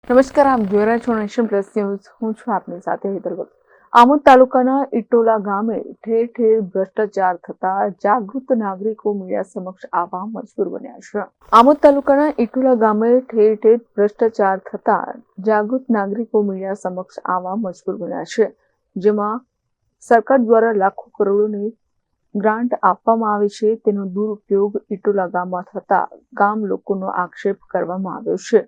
નમસ્કાર, આપ જોઈ રહ્યા છો નેશન પ્લસ ન્યૂઝ. હું છું આપની સાથે હેતલ ભગત. આમોદ તાલુકાના ઇટોલા ગામે ઠેર ઠેર ભ્રષ્ટાચાર થતા જાગૃત નાગરિકો મીડિયા સમક્ષ આવવા મજબૂર બન્યા છે. આમોદ તાલુકાના ઇટોલા ગામે ઠેર ઠેર ભ્રષ્ટાચાર થતા જાગૃત નાગરિકો મીડિયા સમક્ષ આવવા મજબૂર બન્યા છે, જેમાં સરકાર દ્વારા લાખો કરોડોની ગ્રાન્ટ આપવામાં આવે છે, તેનો દુરુપયોગ ઇટોલા ગામમાં થતા ગામ લોકોનો આક્ષેપ કરવામાં આવ્યો છે.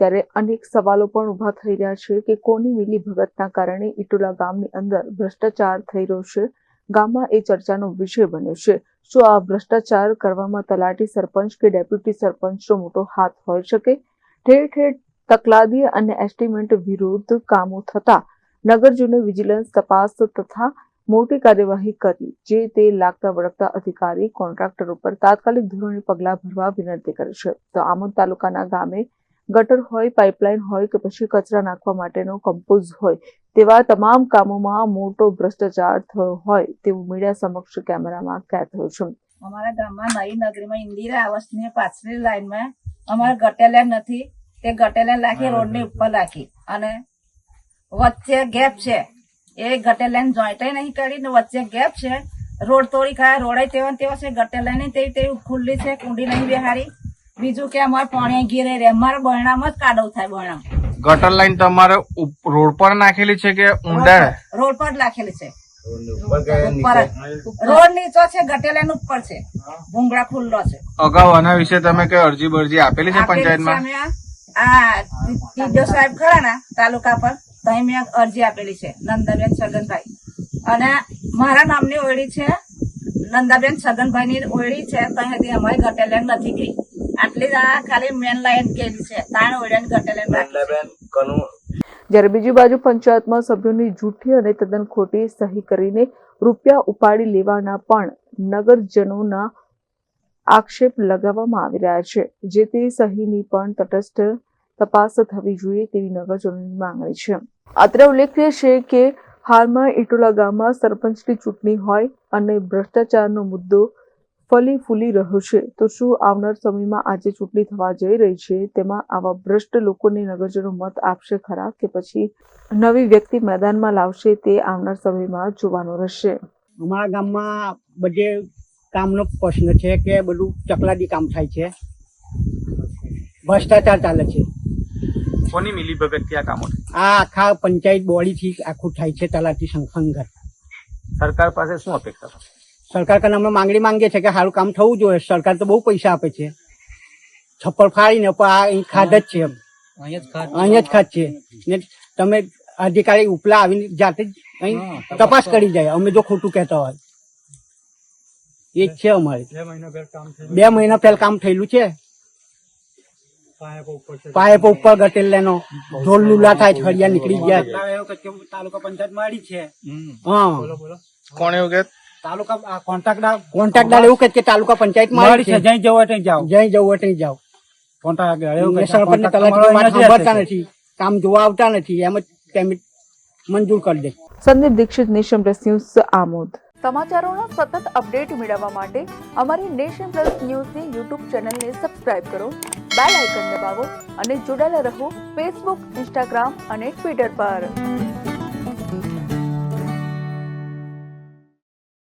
ત્યારે અનેક સવાલો પણ ઉભા થઈ રહ્યા છે કે કોની મિલીભગતના કારણે ઇટોલા ગામની અંદર ભ્રષ્ટાચાર થઈ રહ્યો છે. ગામમાં એ ચર્ચાનો વિષય બન્યો છે. શું આ ભ્રષ્ટાચાર કરવામાં તલાટી સરપંચ કે ડેપ્યુટી સરપંચનો મોટો હાથ હોઈ શકે? ઠેર ઠેર તકલાદી અને એસ્ટિમેટ વિરુદ્ધ કામો થતા નગરજનોએ વિજિલન્સ તપાસ તથા મોટી કાર્યવાહી કરી જે તે લાગતા વળગતા અધિકારી કોન્ટ્રાક્ટર ઉપર તાત્કાલિક ધોરણે પગલાં ભરવા વિનંતી કરી છે. તો આમોદ તાલુકાના ગામે ગટર હોય, પાઇપલાઇન હોય કે પછી કચરા નાખવા માટેનો કમ્પોઝ હોય, તેવા તમામ કામોમાં મોટો ભ્રષ્ટાચાર થયો હોય તેવું મીડિયા સમક્ષ કેમેરામાં કેદ થયું છે. અમારા ગામમાં નવી નગરીમાં ઇન્દિરા આવાસની પાછળની લાઈનમાં અમારે ગટેલેન નથી, તે ગટેલેન રાખી રોડની ઉપર રાખી અને વચ્ચે ગેપ છે. એ ગટેલેન જોઈન્ટે નહીં કરી ને વચ્ચે ગેપ છે. રોડ તોડી ખાય, રોડ તેવા છે, ગટેલેન તેવી ખુલ્લી છે, કુંડી નહીં બેહારી. બીજું કે અમારે પાણી ઘીરે રે, અમારે બરણામાં જ કાદવ થાય. બરણામ ગટર લાઈન તમારે રોડ પર નાખેલી છે કે ઊંડા? રોડ પર નાખેલી છે. રોડ નીચો છે, ગટેલેન ઉપર છે, ભૂંગળા ખુલ્લો છે. અગાઉ આના વિશે તમે કઈ અરજી બરજી આપેલી છે પંચાયતમાં? આ ટીડીઓ સાહેબ ખરા ને તાલુકા પર, તો મેં અરજી આપેલી છે, નંદાબેન છગનભાઈ, અને મારા નામની ઓયડી છે, નંદાબેન છગનભાઈ ની ઓયડી છે. ત્યાંથી અમારી ગટેલેન નથી ગઈ. આટલી ખાલી મેન લાઈન ગયેલી છે, તાણ ઓયડી ગટેલેન રાખી. જ્યારે બીજી બાજુ પંચાયતમાં સભ્યોની જૂઠી અને તદ્દન ખોટી સહી કરીને રૂપિયા ઉપાડી લેવાના પણ નગરજનોના આક્ષેપ લગાવવામાં આવી રહ્યા છે. જે તે સહીની પણ તટસ્થ તપાસ થવી જોઈએ તેવી નગરજનોની માંગણી છે. અત્રે ઉલ્લેખનીય છે કે હાલમાં ઇટોલા ગામમાં સરપંચની ચૂંટણી હોય અને ભ્રષ્ટાચારનો મુદ્દો ફલી ફૂલી રહ્યો છે. તો શું આવનાર સમયમાં આજે ચૂંટણી થવા જઈ રહી છે તેમાં આવા ભ્રષ્ટ લોકોને નગરજનો મત આપશે ખરા કે પછી નવી વ્યક્તિ મેદાનમાં લાવશે તે આવનાર સમયમાં જોવાનું રહેશે. અમારા ગામમાં બધે કામનો પ્રશ્ન છે કે બધું ચકલાદી કામ થાય છે, ભ્રષ્ટાચાર ચાલે છે. કોની મિલીભગતથી આ કામો? આ આખા પંચાયત બોડીથી આખું થાય છે, તલાટી સંઘર્ષ. સરકાર પાસે શું અપેક્ષા છે? સરકાર કને અમે માંગણી માંગીએ છીએ કે સારું કામ થવું જોઈએ. સરકાર તો બહુ પૈસા આપે છે, છપ્પર ફાડીને અહીં ખાદ જ છે, અહીંયા જ ખાદ છે. ને તમે અધિકારી ઉપલા આવીને જાતે જ અહીં તપાસ કરી જાય અમે જો ખોટું કહેતા હોય. એ જ છે અમારે. 2 મહિના પહેલા કામ થયેલું છે. પાઇપ ઉપર ગટેલેનો ઢોલ લુલા થાય, હળિયા નીકળી ગયા. તાલુકા પંચાયત મારી છે. હા, કોણ એવું કે? તાલુકા કોન્ટ્રાક્ટર એવું કે તાલુકા પંચાયત મારી છે, જઈ જવું ત્યાં જાઓ, જઈ જવું ત્યાં જાઓ. સરપંચ સાંભળતા નથી, કામ જોવા આવતા નથી, એમ જ પેમેન્ટ મંજૂર કરી દે. Sandeep Dikshit, nation plus news, Amod. સમાચારોના સતત અપડેટ મેળવવા માટે અમારી નેશન પ્લસ ન્યૂઝની યુટ્યુબ ચેનલને સબસ્ક્રાઇબ કરો, બેલ આઇકન દબાવો અને જોડાયેલા રહો ફેસબુક, ઇન્સ્ટાગ્રામ અને ટ્વિટર પર.